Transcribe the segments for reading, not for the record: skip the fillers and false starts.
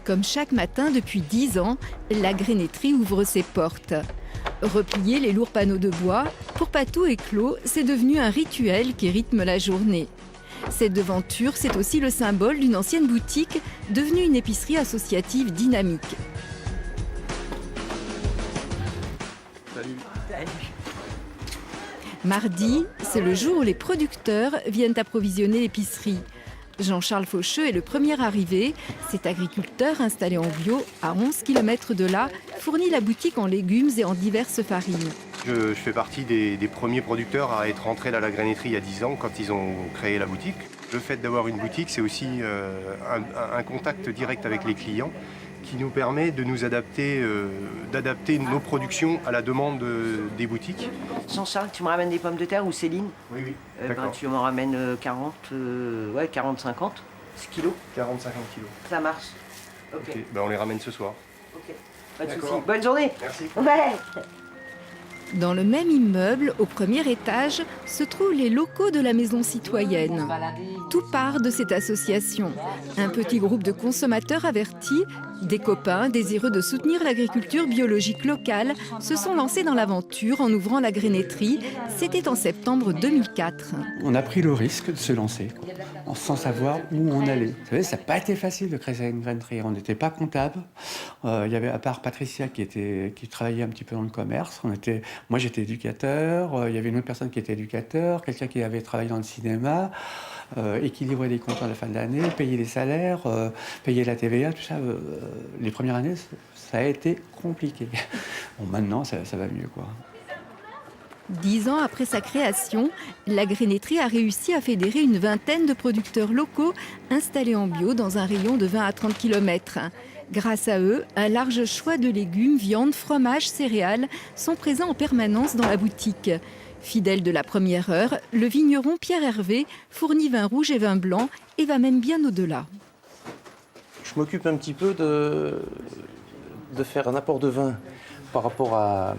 Comme chaque matin depuis 10 ans, la grénétrie ouvre ses portes. Replier les lourds panneaux de bois, pour Patou et Claude, c'est devenu un rituel qui rythme la journée. Cette devanture, c'est aussi le symbole d'une ancienne boutique devenue une épicerie associative dynamique. Salut. Mardi, c'est le jour où les producteurs viennent approvisionner l'épicerie. Jean-Charles Faucheux est le premier arrivé. Cet agriculteur installé en bio, à 11 km de là, fournit la boutique en légumes et en diverses farines. Je fais partie des premiers producteurs à être rentrés à la granainerie il y a 10 ans quand ils ont créé la boutique. Le fait d'avoir une boutique, c'est aussi un contact direct avec les clients qui nous permet de nous adapter, d'adapter nos productions à la demande des boutiques. Jean-Charles, tu me ramènes des pommes de terre ou Céline? Oui, oui. Tu m'en ramènes 40, 40-50 kilos. 40-50 kilos. Ça marche. Ok. On les ramène ce soir. Ok. Pas de D'accord. soucis. Bonne journée. Merci. Ouais. Dans le même immeuble, au premier étage, se trouvent les locaux de la Maison citoyenne. Tout part de cette association. Un petit groupe de consommateurs avertis, des copains désireux de soutenir l'agriculture biologique locale, se sont lancés dans l'aventure en ouvrant la grénétrie. C'était en septembre 2004. On a pris le risque de se lancer sans savoir où on allait. Vous savez, ça n'a pas été facile de créer une grénétrie. On n'était pas comptable. Il y avait, à part Patricia qui travaillait un petit peu dans le commerce, moi j'étais éducateur, il y avait une autre personne qui était éducateur, quelqu'un qui avait travaillé dans le cinéma et qui livrait des comptes à la fin de l'année, payait les salaires, payait la TVA, tout ça. Les premières années, ça a été compliqué. Bon, maintenant, ça va mieux, quoi. 10 ans après sa création, la grénétrie a réussi à fédérer une vingtaine de producteurs locaux installés en bio dans un rayon de 20 à 30 km. Grâce à eux, un large choix de légumes, viandes, fromages, céréales sont présents en permanence dans la boutique. Fidèle de la première heure, le vigneron Pierre Hervé fournit vin rouge et vin blanc et va même bien au-delà. Je m'occupe un petit peu de faire un apport de vin par rapport à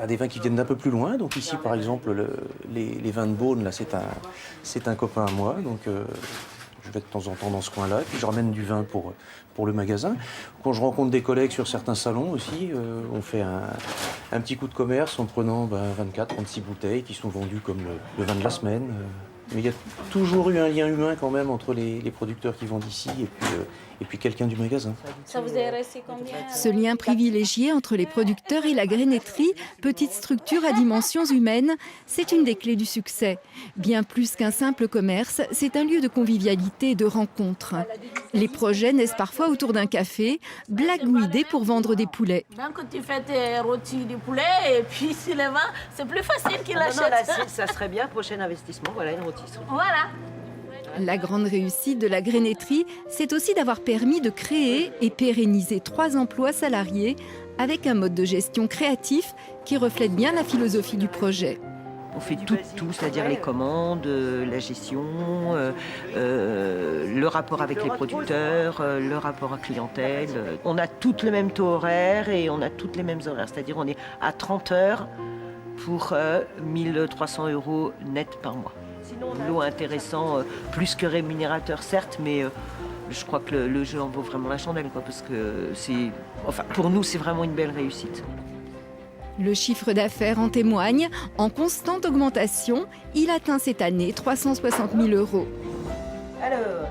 des vins qui viennent d'un peu plus loin. Donc ici, par exemple, les vins de Beaune, là, c'est un copain à moi. Donc je vais de temps en temps dans ce coin-là. Et puis je ramène du vin pour le magasin. Quand je rencontre des collègues sur certains salons aussi, on fait un petit coup de commerce en prenant 24-36 bouteilles qui sont vendues comme le vin de la semaine. Mais il y a toujours eu un lien humain quand même entre les producteurs qui vendent ici et puis quelqu'un du magasin. Ça vous est resté combien? Ce lien privilégié entre les producteurs et la grénétrie, petite structure à dimensions humaines, c'est une des clés du succès. Bien plus qu'un simple commerce, c'est un lieu de convivialité et de rencontre. Les projets naissent parfois autour d'un café, blague ou idée pour vendre des poulets. Donc tu fais tes rôtis du poulet et puis si le vin, c'est plus facile qu'il achète. Non, là, ça serait bien, prochain investissement, voilà une rôtisserie. Voilà. La grande réussite de la grénétrie, c'est aussi d'avoir permis de créer et pérenniser 3 emplois salariés avec un mode de gestion créatif qui reflète bien la philosophie du projet. On fait tout, c'est-à-dire les commandes, la gestion, le rapport avec les producteurs, le rapport à clientèle. On a toutes le même taux horaire et on a toutes les mêmes horaires. C'est-à-dire on est à 30 heures pour 1 300 € net par mois. Boulot intéressant, plus que rémunérateur certes, mais je crois que le jeu en vaut vraiment la chandelle, quoi, parce que pour nous c'est vraiment une belle réussite. Le chiffre d'affaires en témoigne, en constante augmentation, il atteint cette année 360 000 €. Alors,